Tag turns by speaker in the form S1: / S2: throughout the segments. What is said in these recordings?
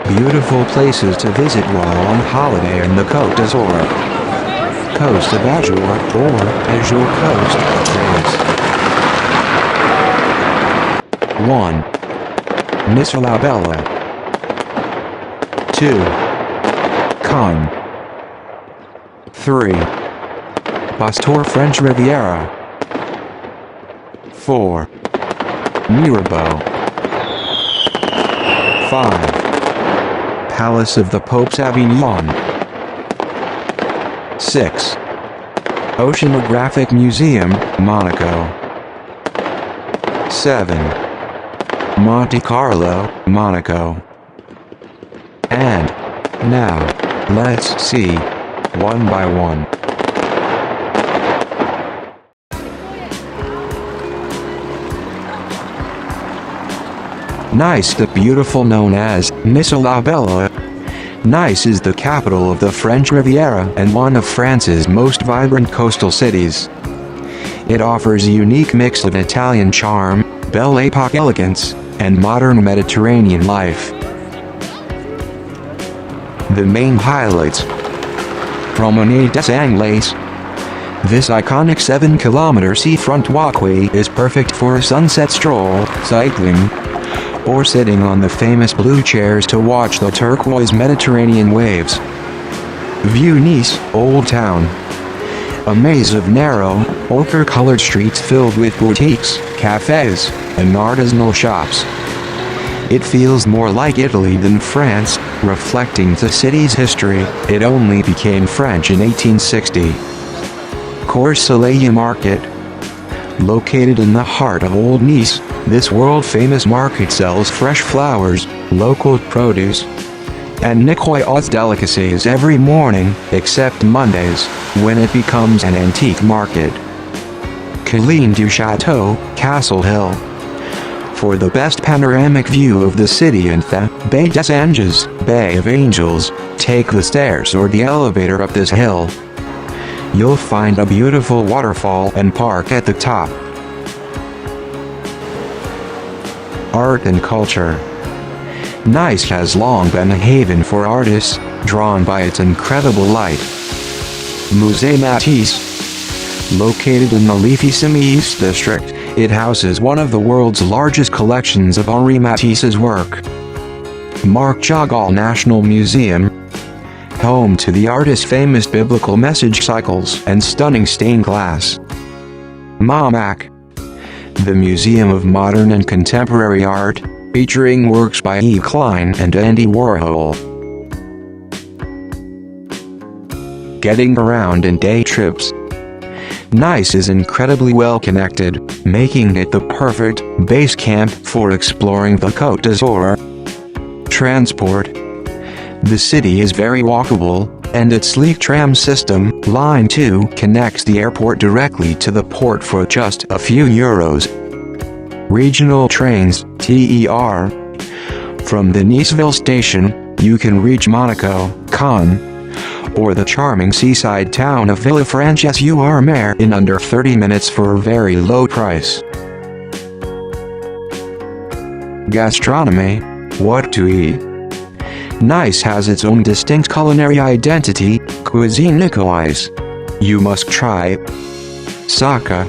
S1: Beautiful places to visit while on holiday in the Côte d'Azur. Coast of Azure, or Azure Coast, is 1. Nice la Bella. 2. Cannes. 3. Pasteur French Riviera. 4. Mirabeau. 5. Palace of the Popes Avignon. 6. Oceanographic Museum, Monaco. 7. Monte Carlo, Monaco. And now, let's see, one by one. Nice, the beautiful, known as Nice la Belle. Nice is the capital of the French Riviera and one of France's most vibrant coastal cities. It offers a unique mix of Italian charm, Belle Epoque elegance, and modern Mediterranean life. The main highlights: Promenade des Anglais. This iconic 7-kilometer seafront walkway is perfect for a sunset stroll, cycling, or sitting on the famous blue chairs to watch the turquoise Mediterranean waves. View Nice, Old Town. A maze of narrow, ochre-colored streets filled with boutiques, cafes, and artisanal shops. It feels more like Italy than France, reflecting the city's history. It only became French in 1860. Cours Soleil Market. Located in the heart of Old Nice, this world-famous market sells fresh flowers, local produce, and Nicois delicacies every morning, except Mondays, when it becomes an antique market. Colline du Château, Castle Hill. For the best panoramic view of the city and the Baie des Anges, Bay of Angels, take the stairs or the elevator up this hill. You'll find a beautiful waterfall and park at the top. Art and culture. Nice has long been a haven for artists, drawn by its incredible light. Musée Matisse. Located in the leafy Simi-East district, it houses one of the world's largest collections of Henri Matisse's work. Marc Chagall National Museum. Home to the artist's famous biblical message cycles and stunning stained glass. MoMAC. The Museum of Modern and Contemporary Art, featuring works by Yves Klein and Andy Warhol. Getting around in day trips. Nice is incredibly well connected, making it the perfect base camp for exploring the Côte d'Azur. Transport. The city is very walkable, and its sleek tram system, Line 2, connects the airport directly to the port for just a few euros. Regional trains, TER. From the Niceville station, you can reach Monaco, Cannes, or the charming seaside town of Villefranche-sur-Mer in under 30 minutes for a very low price. Gastronomy. What to eat? Nice has its own distinct culinary identity, Cuisine Nicoise. You must try Saka,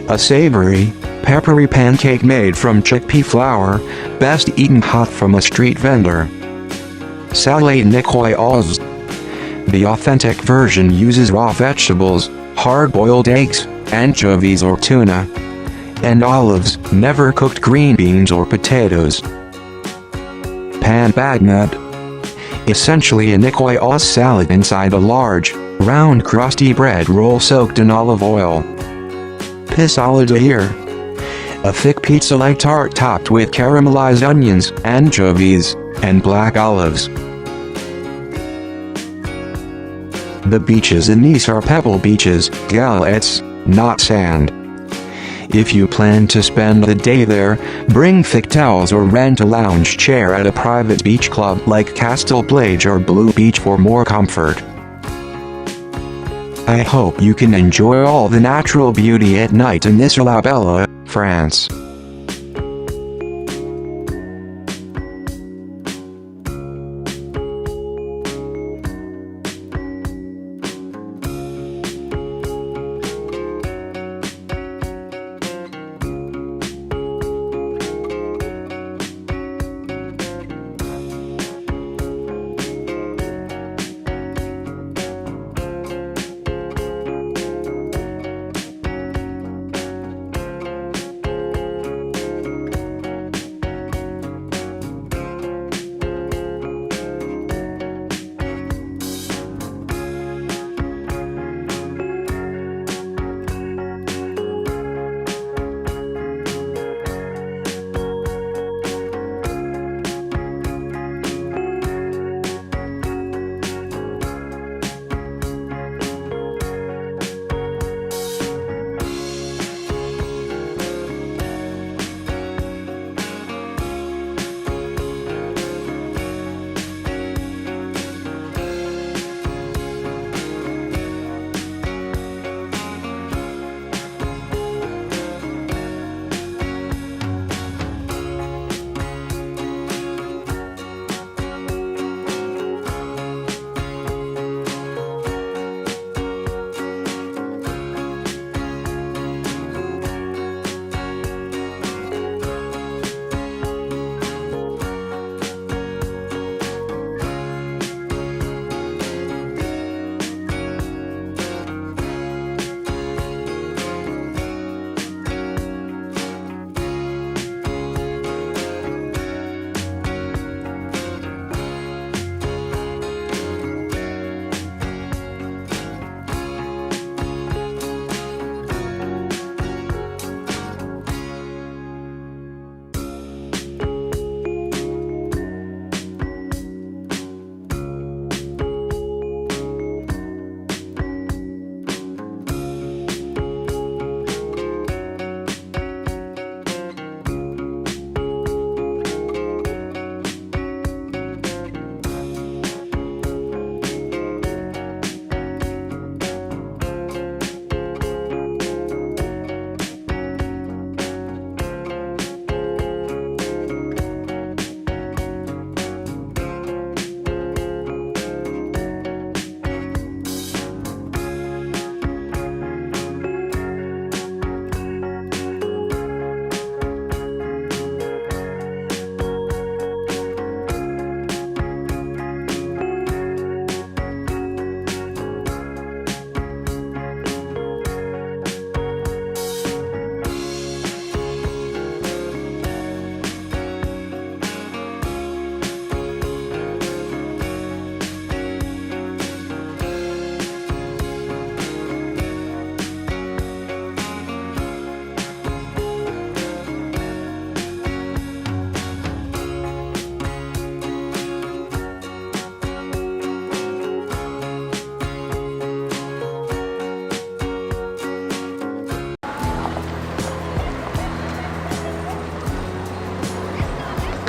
S1: a savory, peppery pancake made from chickpea flour, best eaten hot from a street vendor. Salé Nicoise. The authentic version uses raw vegetables, hard-boiled eggs, anchovies or tuna, and olives, never cooked green beans or potatoes. Pan bagnat. Essentially a Nicoise salad inside a large, round crusty bread roll soaked in olive oil. Pissalade d'Air. A thick pizza-like tart topped with caramelized onions, anchovies, and black olives. The beaches in Nice are pebble beaches, galettes, not sand. If you plan to spend the day there, bring thick towels or rent a lounge chair at a private beach club like Castel Plage or Blue Beach for more comfort. I hope you can enjoy all the natural beauty at night in Nice la Belle, France.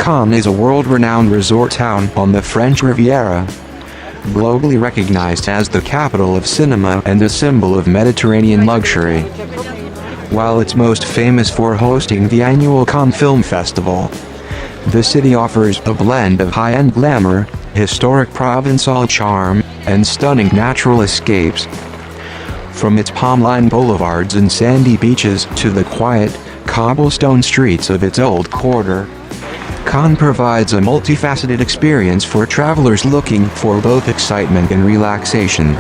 S1: Cannes is a world-renowned resort town on the French Riviera, globally recognized as the capital of cinema and a symbol of Mediterranean luxury. While it's most famous for hosting the annual Cannes Film Festival, the city offers a blend of high-end glamour, historic Provençal charm, and stunning natural escapes. From its palm-lined boulevards and sandy beaches to the quiet, cobblestone streets of its old quarter, Cannes provides a multifaceted experience for travelers looking for both excitement and relaxation.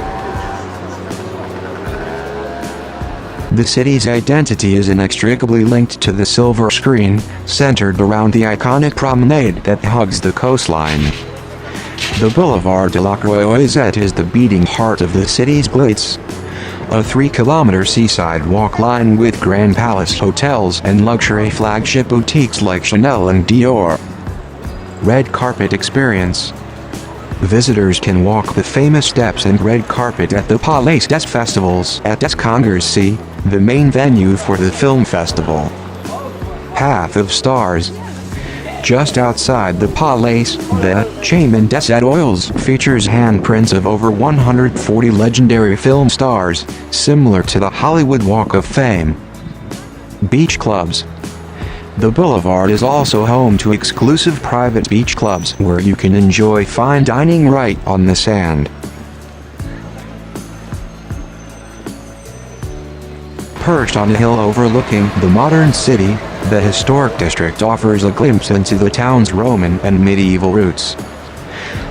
S1: The city's identity is inextricably linked to the silver screen, centered around the iconic promenade that hugs the coastline. The Boulevard de la Croisette is the beating heart of the city's blitz, a 3-kilometer seaside walk line with grand palace hotels and luxury flagship boutiques like Chanel and Dior. Red Carpet Experience. Visitors can walk the famous steps and red carpet at the Palais des Festivals at des Congrès, the main venue for the film festival. Path of Stars. Just outside the Palais, the Chemin des Étoiles features handprints of over 140 legendary film stars, similar to the Hollywood Walk of Fame. Beach clubs. The boulevard is also home to exclusive private beach clubs where you can enjoy fine dining right on the sand. Perched on a hill overlooking the modern city, the historic district offers a glimpse into the town's Roman and medieval roots.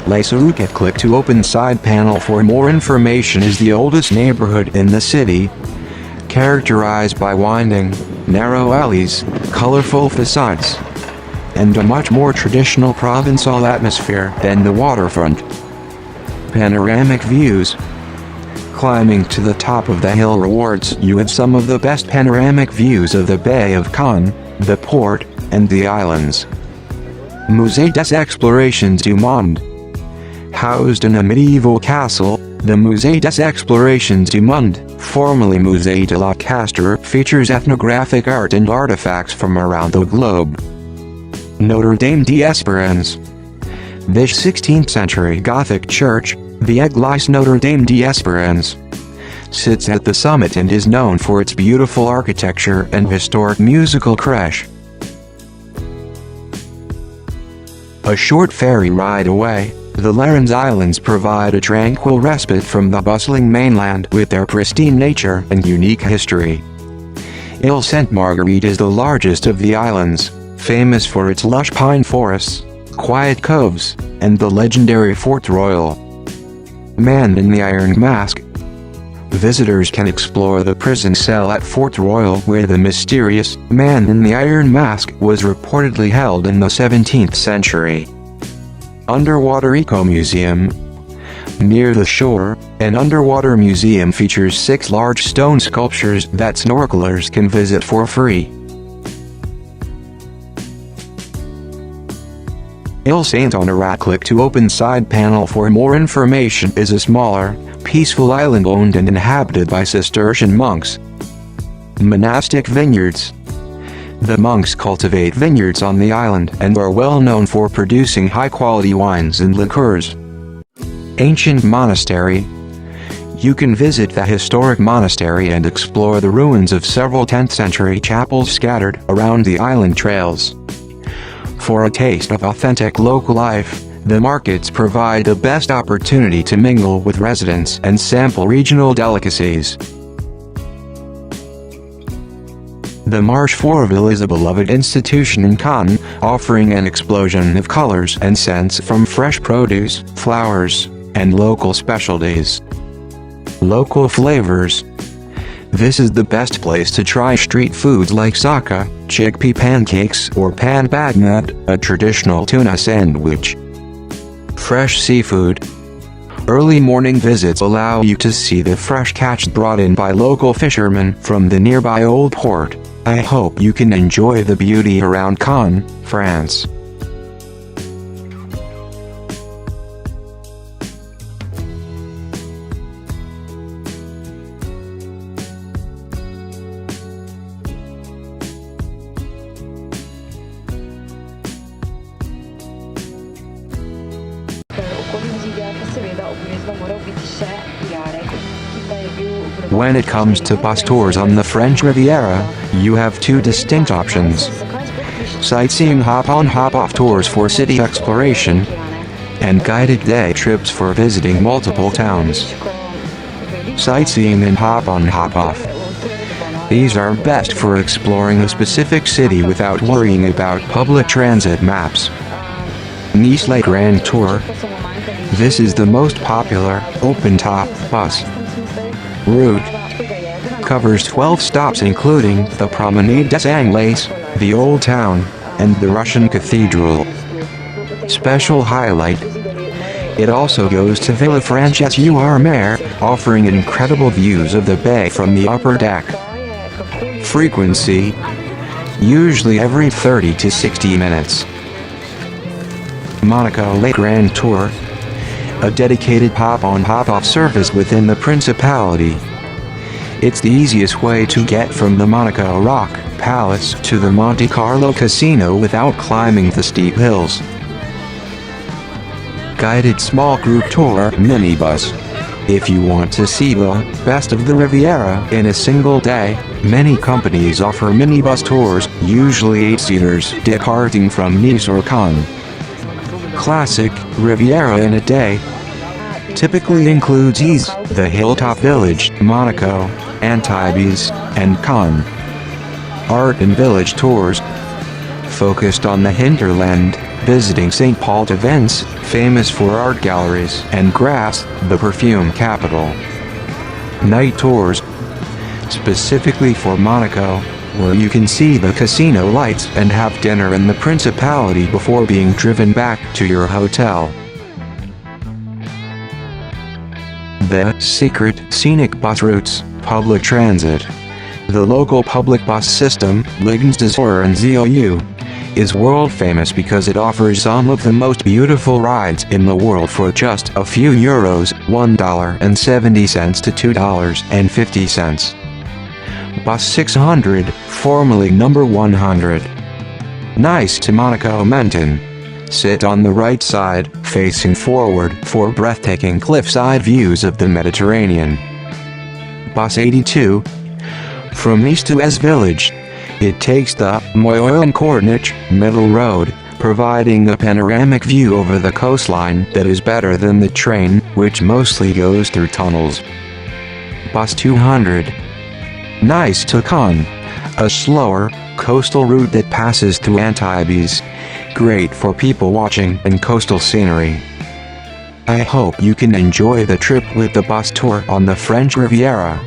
S1: Click to open side panel for more information. Is the oldest neighborhood in the city, characterized by winding, narrow alleys, colorful facades, and a much more traditional Provençal atmosphere than the waterfront. Panoramic views. Climbing to the top of the hill rewards you with some of the best panoramic views of the Bay of Cannes, the port, and the islands. Musée des Explorations du Monde. Housed in a medieval castle, the Musée des Explorations du Monde, formerly Musée de la Castre, features ethnographic art and artifacts from around the globe. Notre Dame d'Espérance. This 16th-century Gothic church, the Église Notre Dame d'Espérance, sits at the summit and is known for its beautiful architecture and historic musical crèche. A short ferry ride away, the Larens Islands provide a tranquil respite from the bustling mainland with their pristine nature and unique history. Île Sainte-Marguerite is the largest of the islands, famous for its lush pine forests, quiet coves, and the legendary Fort Royal. Man in the Iron Mask. Visitors can explore the prison cell at Fort Royal where the mysterious Man in the Iron Mask was reportedly held in the 17th century. Underwater Eco-Museum. Near the shore, an underwater museum features 6 large stone sculptures that snorkelers can visit for free. Île Saint-Honorat. Click to open side panel for more information. Is a smaller, peaceful island owned and inhabited by Cistercian monks. Monastic vineyards. The monks cultivate vineyards on the island and are well known for producing high-quality wines and liqueurs. Ancient monastery. You can visit the historic monastery and explore the ruins of several 10th-century chapels scattered around the island trails. For a taste of authentic local life, the markets provide the best opportunity to mingle with residents and sample regional delicacies. The Marche Fourville is a beloved institution in Cannes, offering an explosion of colors and scents from fresh produce, flowers, and local specialties. Local flavors. This is the best place to try street foods like saka, chickpea pancakes, or pan bagnat, a traditional tuna sandwich. Fresh seafood. Early morning visits allow you to see the fresh catch brought in by local fishermen from the nearby old port. I hope you can enjoy the beauty around Cannes, France. When it comes to bus tours on the French Riviera, you have two distinct options. Sightseeing hop-on hop-off tours for city exploration, and guided day trips for visiting multiple towns. Sightseeing and hop-on hop-off. These are best for exploring a specific city without worrying about public transit maps. Nice Le Grand Tour. This is the most popular, open-top bus route. Covers 12 stops including the Promenade des Anglais, the Old Town, and the Russian Cathedral. Special highlight. It also goes to Villefranche-sur-Mer, offering incredible views of the bay from the upper deck. Frequency. Usually every 30 to 60 minutes. Monaco Le Grand Tour. A dedicated hop-on hop-off service within the Principality. It's the easiest way to get from the Monaco Rock Palace to the Monte Carlo Casino without climbing the steep hills. Guided small group tour minibus. If you want to see the best of the Riviera in a single day, many companies offer minibus tours, usually 8-seaters, departing from Nice or Cannes. Classic Riviera in a day typically includes Nice, the Hilltop Village, Monaco, Antibes, and Cannes. Art and village tours focused on the hinterland, visiting St. Paul de Vence, famous for art galleries, and Grasse, the perfume capital. Night tours specifically for Monaco, where you can see the casino lights and have dinner in the Principality before being driven back to your hotel. The secret scenic bus routes, public transit. The local public bus system, Ligne d'Azur and ZOU, is world famous because it offers some of the most beautiful rides in the world for just a few euros, $1.70 to $2.50. Bus 600, formerly number 100. Nice to Monaco Menton. Sit on the right side, facing forward for breathtaking cliffside views of the Mediterranean. Bus 82. From Nice to Es Village. It takes the Moyen-Corniche Middle Road, providing a panoramic view over the coastline that is better than the train, which mostly goes through tunnels. Bus 200. Nice to Cannes. A slower, coastal route that passes through Antibes. Great for people watching and coastal scenery. I hope you can enjoy the trip with the bus tour on the French Riviera.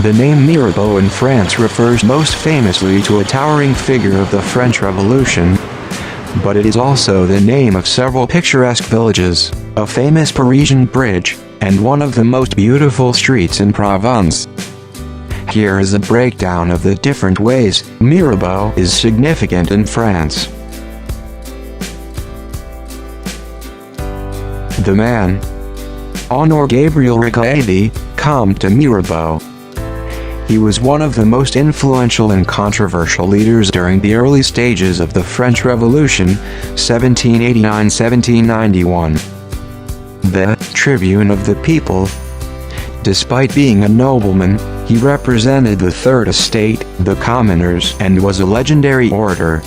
S1: The name Mirabeau in France refers most famously to a towering figure of the French Revolution, but it is also the name of several picturesque villages, a famous Parisian bridge, and one of the most beautiful streets in Provence. Here is a breakdown of the different ways Mirabeau is significant in France. The man. Honoré Gabriel Rigaudi, Comte de Mirabeau. He was one of the most influential and controversial leaders during the early stages of the French Revolution, 1789-1791. The tribune of the people. Despite being a nobleman, he represented the Third Estate, the commoners, and was a legendary orator.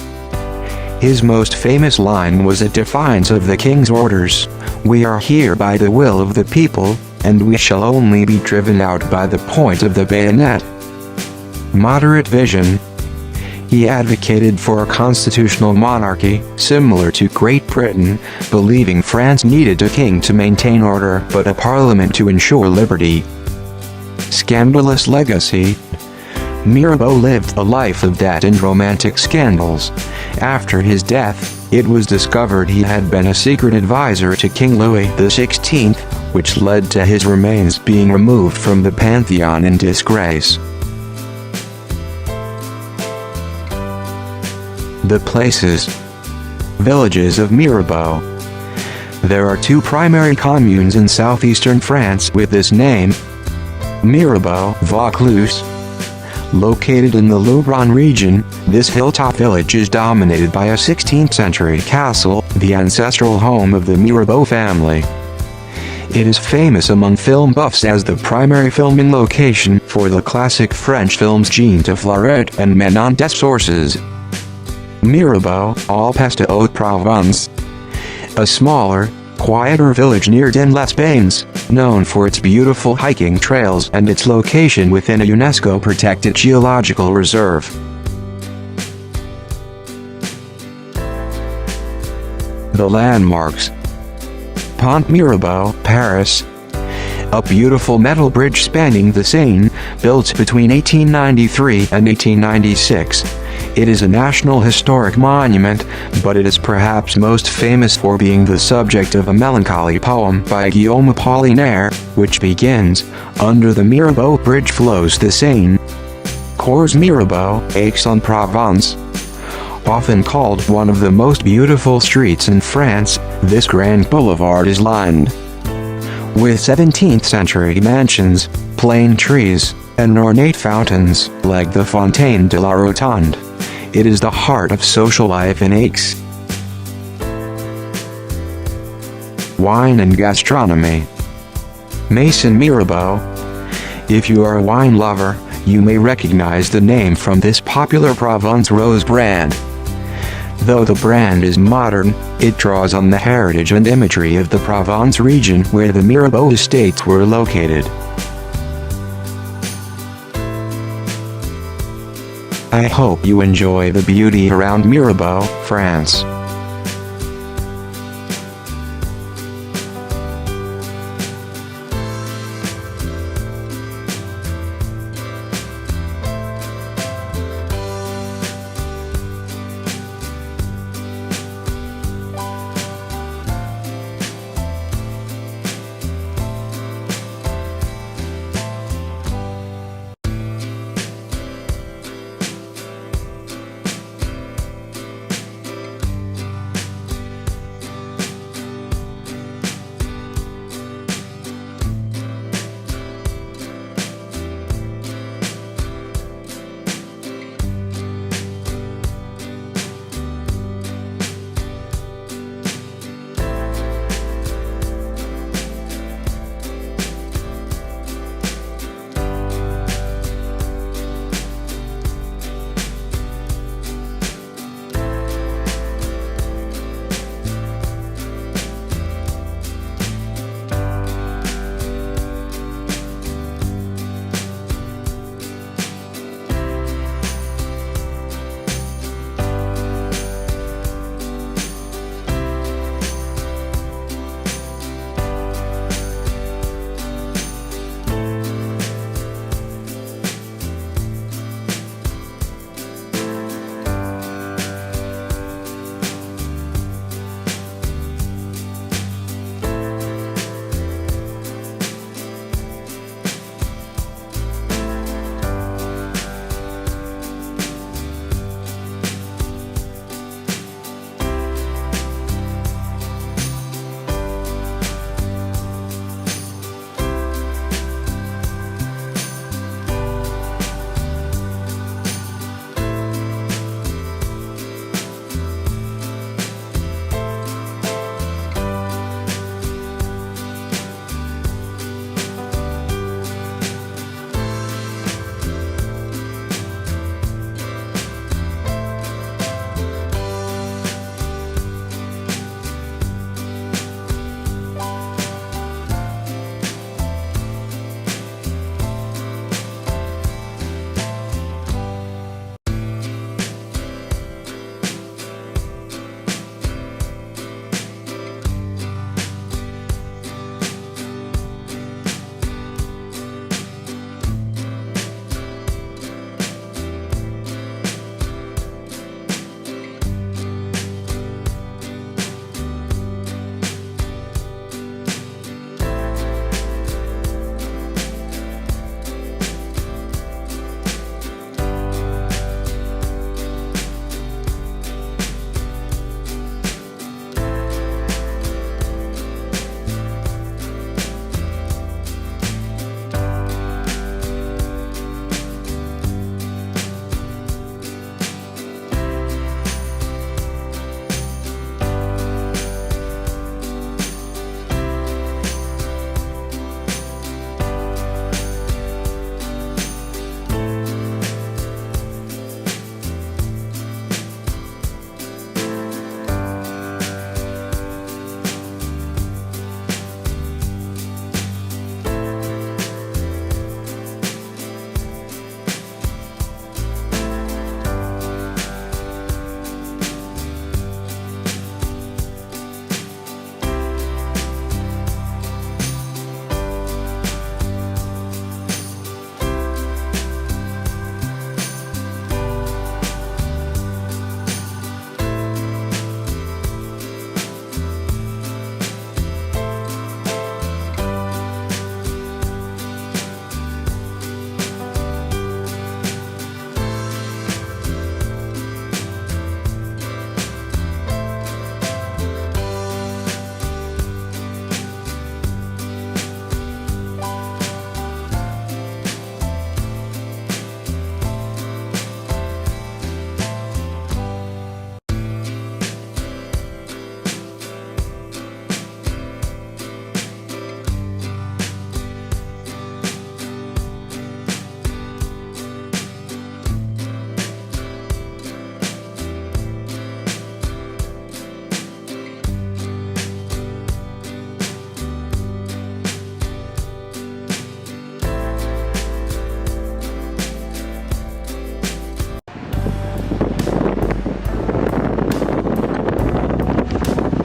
S1: His most famous line was a defiance of the king's orders: "We are here by the will of the people, and we shall only be driven out by the point of the bayonet." Moderate vision. He advocated for a constitutional monarchy, similar to Great Britain, believing France needed a king to maintain order but a parliament to ensure liberty. Scandalous legacy. Mirabeau lived a life of debt and romantic scandals. After his death, it was discovered he had been a secret advisor to King Louis XVI, which led to his remains being removed from the Pantheon in disgrace. The places. Villages of Mirabeau. There are two primary communes in southeastern France with this name. Mirabeau, Vaucluse. Located in the Luberon region, this hilltop village is dominated by a 16th-century castle, the ancestral home of the Mirabeau family. It is famous among film buffs as the primary filming location for the classic French films Jean de Florette and Manon des Sources. Mirabeau, Alpes de Haute-Provence. A smaller, quieter village near Den-les-Bains, known for its beautiful hiking trails and its location within a UNESCO-protected geological reserve. The landmarks. Pont Mirabeau, Paris. A beautiful metal bridge spanning the Seine, built between 1893 and 1896. It is a National Historic Monument, but it is perhaps most famous for being the subject of a melancholy poem by Guillaume Apollinaire, which begins, "Under the Mirabeau bridge flows the Seine." Cours Mirabeau, Aix-en-Provence. Often called one of the most beautiful streets in France, this grand boulevard is lined with 17th-century mansions, plane trees, and ornate fountains, like the Fontaine de la Rotonde. It is the heart of social life in Aix. Wine and gastronomy. Maison Mirabeau. If you are a wine lover, you may recognize the name from this popular Provence Rose brand. Though the brand is modern, it draws on the heritage and imagery of the Provence region where the Mirabeau estates were located. I hope you enjoy the beauty around Mirabeau, France.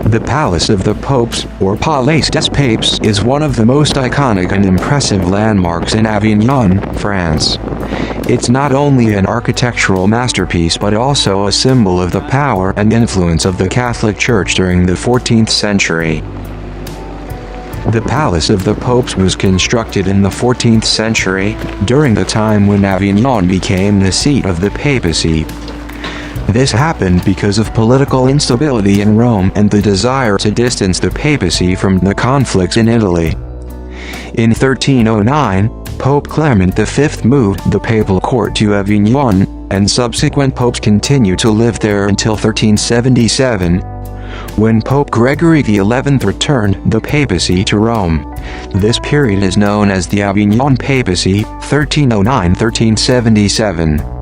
S1: The Palace of the Popes, or Palais des Papes, is one of the most iconic and impressive landmarks in Avignon, France. It's not only an architectural masterpiece but also a symbol of the power and influence of the Catholic Church during the 14th century. The Palace of the Popes was constructed in the 14th century, during the time when Avignon became the seat of the papacy. This happened because of political instability in Rome and the desire to distance the papacy from the conflicts in Italy. In 1309, Pope Clement V moved the papal court to Avignon, and subsequent popes continued to live there until 1377, when Pope Gregory XI returned the papacy to Rome. This period is known as the Avignon Papacy, 1309-1377.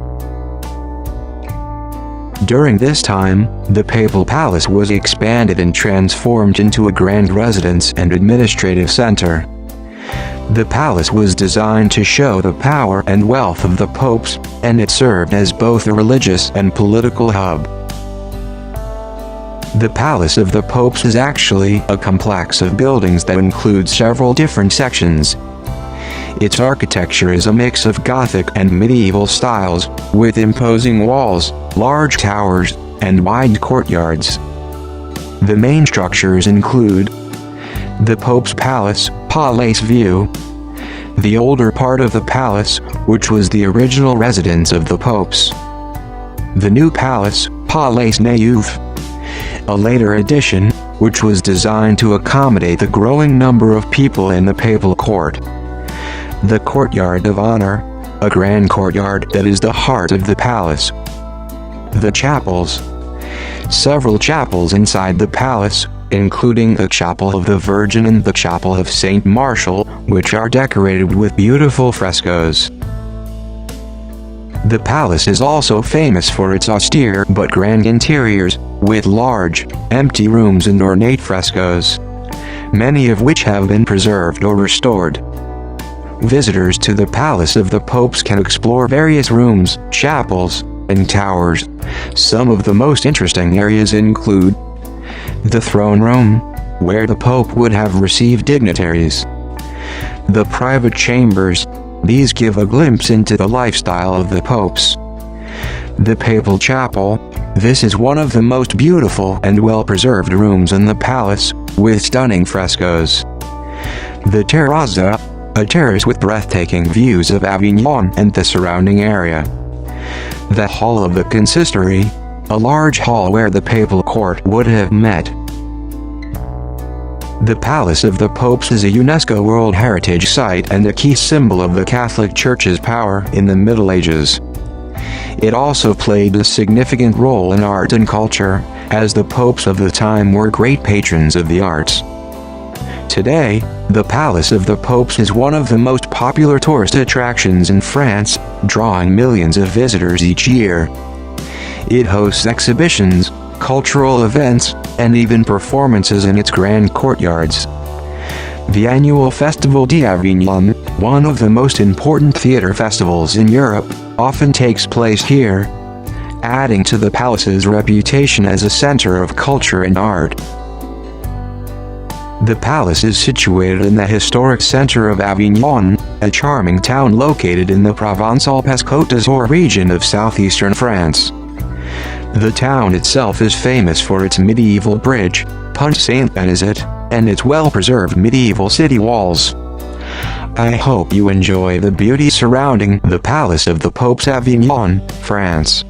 S1: During this time, the papal palace was expanded and transformed into a grand residence and administrative center. The palace was designed to show the power and wealth of the popes, and it served as both a religious and political hub. The Palace of the Popes is actually a complex of buildings that includes several different sections. Its architecture is a mix of Gothic and medieval styles, with imposing walls, large towers, and wide courtyards. The main structures include the Pope's Palace, Palais Vieux, the older part of the palace, which was the original residence of the popes, the new palace, Palais Neuf, a later addition, which was designed to accommodate the growing number of people in the papal court, the Courtyard of Honor, a grand courtyard that is the heart of the palace, the chapels, several chapels inside the palace, including the Chapel of the Virgin and the Chapel of Saint Martial, which are decorated with beautiful frescoes. The palace is also famous for its austere but grand interiors, with large, empty rooms and ornate frescoes, many of which have been preserved or restored. Visitors to the Palace of the Popes can explore various rooms, chapels, and towers. Some of the most interesting areas include the throne room, where the Pope would have received dignitaries, the private chambers. These give a glimpse into the lifestyle of the popes. The Papal Chapel. This is one of the most beautiful and well-preserved rooms in the palace, with stunning frescoes. The Terrazza, a terrace with breathtaking views of Avignon and the surrounding area. The Hall of the Consistory, a large hall where the papal court would have met. The Palace of the Popes is a UNESCO World Heritage Site and a key symbol of the Catholic Church's power in the Middle Ages. It also played a significant role in art and culture, as the popes of the time were great patrons of the arts. Today, the Palace of the Popes is one of the most popular tourist attractions in France, drawing millions of visitors each year. It hosts exhibitions, cultural events, and even performances in its grand courtyards. The annual Festival d'Avignon, one of the most important theater festivals in Europe, often takes place here, adding to the palace's reputation as a center of culture and art. The palace is situated in the historic center of Avignon, a charming town located in the Provence-Alpes-Côte d'Azur region of southeastern France. The town itself is famous for its medieval bridge, Pont Saint-Benazet, and its well-preserved medieval city walls. I hope you enjoy the beauty surrounding the Palace of the Popes, Avignon, France.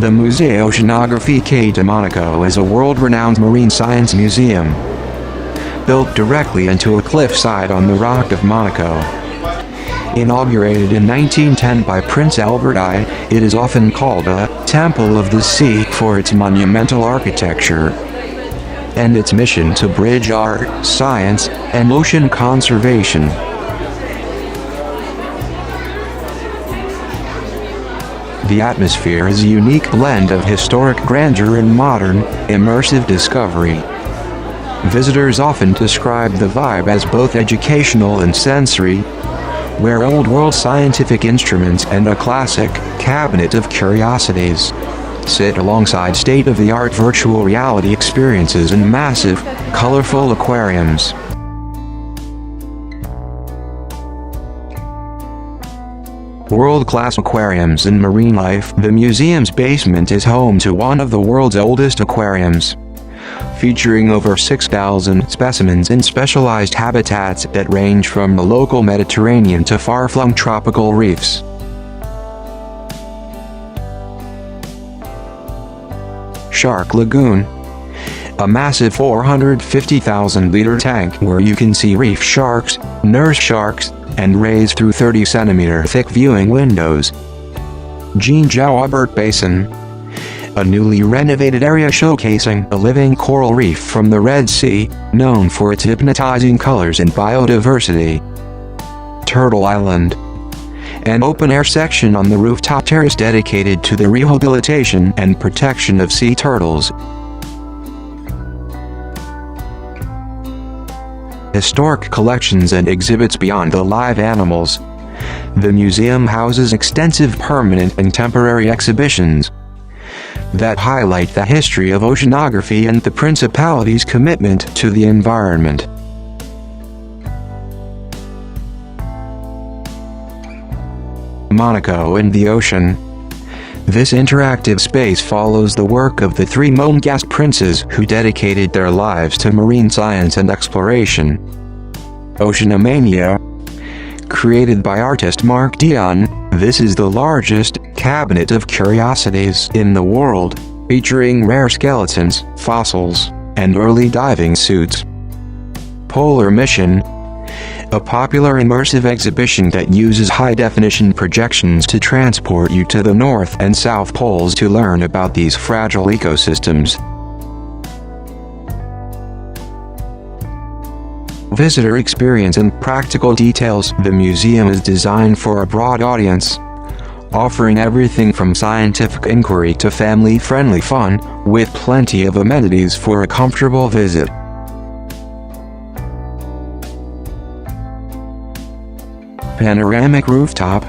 S1: The Musée Oceanographique de Monaco is a world-renowned marine science museum, built directly into a cliffside on the Rock of Monaco. Inaugurated in 1910 by Prince Albert I, it is often called a Temple of the Sea for its monumental architecture and its mission to bridge art, science, and ocean conservation. The atmosphere is a unique blend of historic grandeur and modern, immersive discovery. Visitors often describe the vibe as both educational and sensory, where old-world scientific instruments and a classic cabinet of curiosities sit alongside state-of-the-art virtual reality experiences and massive, colorful aquariums. World-class aquariums and marine life. The museum's basement is home to one of the world's oldest aquariums, featuring over 6,000 specimens in specialized habitats that range from the local Mediterranean to far-flung tropical reefs. Shark Lagoon, a massive 450,000-liter tank where you can see reef sharks, nurse sharks, and rays through 30-centimeter thick viewing windows. Jean-Joubert Basin, a newly renovated area showcasing a living coral reef from the Red Sea, known for its hypnotizing colors and biodiversity. Turtle Island, an open-air section on the rooftop terrace dedicated to the rehabilitation and protection of sea turtles. Historic collections and exhibits beyond the live animals. The museum houses extensive permanent and temporary exhibitions that highlight the history of oceanography and the Principality's commitment to the environment. Monaco and the ocean. This interactive space follows the work of the three Monegasque princes who dedicated their lives to marine science and exploration. Oceanomania, created by artist Marc Dion, this is the largest cabinet of curiosities in the world, featuring rare skeletons, fossils, and early diving suits. Polar Mission, a popular immersive exhibition that uses high-definition projections to transport you to the North and South Poles to learn about these fragile ecosystems. Visitor experience and practical details. The museum is designed for a broad audience, offering everything from scientific inquiry to family-friendly fun, with plenty of amenities for a comfortable visit. Panoramic rooftop.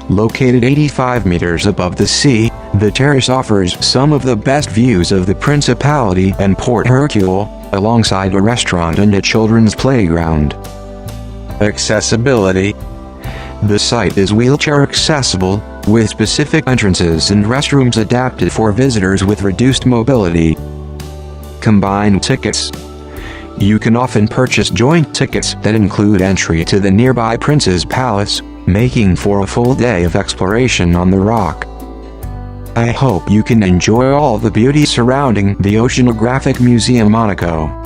S1: Located 85 meters above the sea, the terrace offers some of the best views of the Principality and Port Hercule, alongside a restaurant and a children's playground. Accessibility. The site is wheelchair accessible, with specific entrances and restrooms adapted for visitors with reduced mobility. Combined tickets. You can often purchase joint tickets that include entry to the nearby Prince's Palace, making for a full day of exploration on the rock. I hope you can enjoy all the beauty surrounding the Oceanographic Museum Monaco.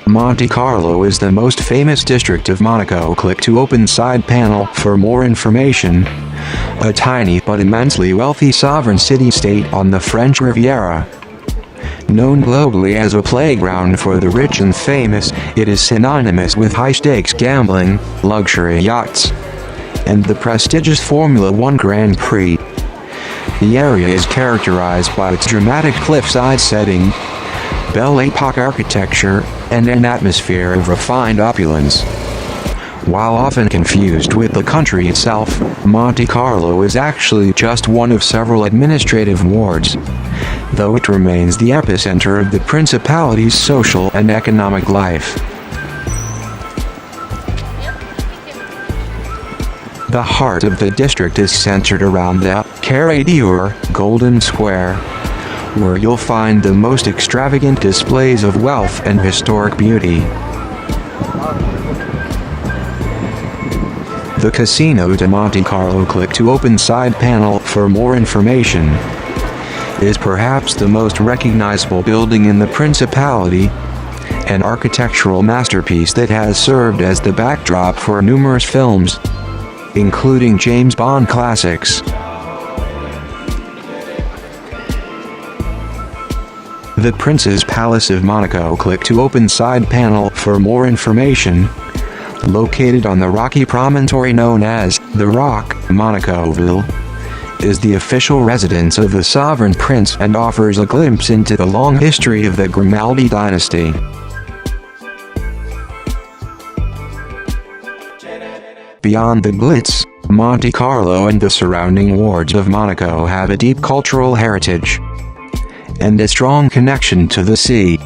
S1: Monte Carlo is the most famous district of Monaco. Click to open side panel for more information. A tiny but immensely wealthy sovereign city-state on the French Riviera. Known globally as a playground for the rich and famous, it is synonymous with high-stakes gambling, luxury yachts, and the prestigious Formula One Grand Prix. The area is characterized by its dramatic cliffside setting, Belle Époque architecture, and an atmosphere of refined opulence. While often confused with the country itself, Monte Carlo is actually just one of several administrative wards, though it remains the epicenter of the principality's social and economic life. The heart of the district is centered around the Carré d'Or, Golden Square, where you'll find the most extravagant displays of wealth and historic beauty. The Casino de Monte Carlo. Click to open side panel for more information. Is perhaps the most recognizable building in the Principality, an architectural masterpiece that has served as the backdrop for numerous films, including James Bond classics. The Prince's Palace of Monaco. Click to open side panel for more information. Located on the rocky promontory known as the Rock, Monacoville is the official residence of the sovereign prince and offers a glimpse into the long history of the Grimaldi dynasty. Beyond the glitz, Monte Carlo and the surrounding wards of Monaco have a deep cultural heritage and a strong connection to the sea.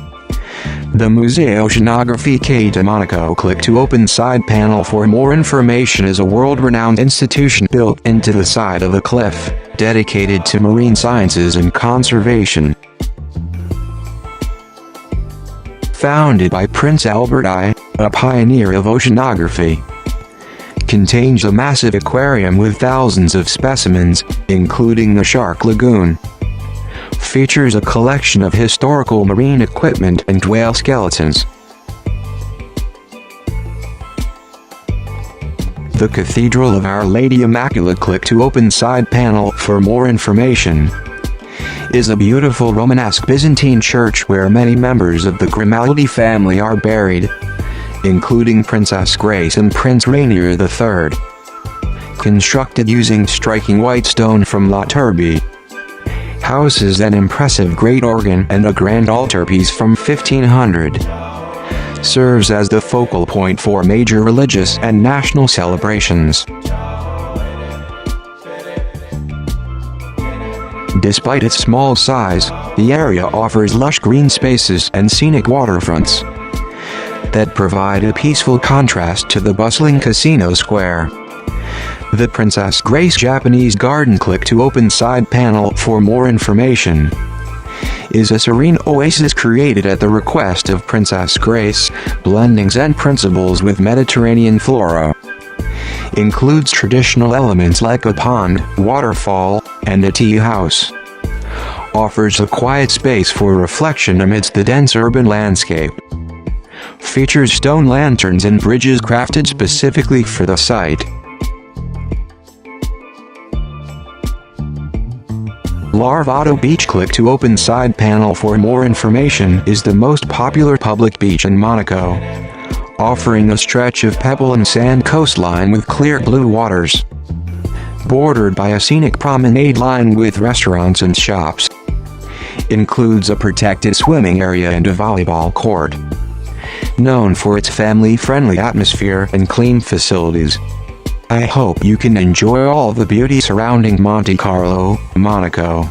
S1: The Musée Oceanographique de Monaco. Click to open side panel for more information. Is a world-renowned institution built into the side of a cliff, dedicated to marine sciences and conservation. Founded by Prince Albert I, a pioneer of oceanography, contains a massive aquarium with thousands of specimens, including the Shark Lagoon. Features a collection of historical marine equipment and whale skeletons. The Cathedral of Our Lady Immaculate. Click to open side panel for more information. Is a beautiful Romanesque Byzantine church where many members of the Grimaldi family are buried, including Princess Grace and Prince Rainier III. Constructed using striking white stone from La Turbie. Houses an impressive great organ and a grand altarpiece from 1500. Serves as the focal point for major religious and national celebrations. Despite its small size, the area offers lush green spaces and scenic waterfronts that provide a peaceful contrast to the bustling Casino Square. The Princess Grace Japanese Garden. Click to open side panel for more information. Is a serene oasis created at the request of Princess Grace, blending Zen principles with Mediterranean flora. Includes traditional elements like a pond, waterfall, and a tea house. Offers a quiet space for reflection amidst the dense urban landscape. Features stone lanterns and bridges crafted specifically for the site. Larvado Beach. Click to open side panel for more information. Is the most popular public beach in Monaco, offering a stretch of pebble and sand coastline with clear blue waters, bordered by a scenic promenade line with restaurants and shops. Includes a protected swimming area and a volleyball court. Known for its family-friendly atmosphere and clean facilities. I hope you can enjoy all the beauty surrounding Monte Carlo, Monaco.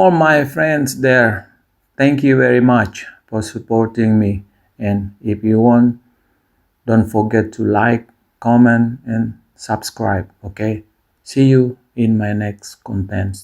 S2: all my friends there, thank you very much for supporting me. And if you want, don't forget to like, comment, and subscribe. Okay, see you in my next content.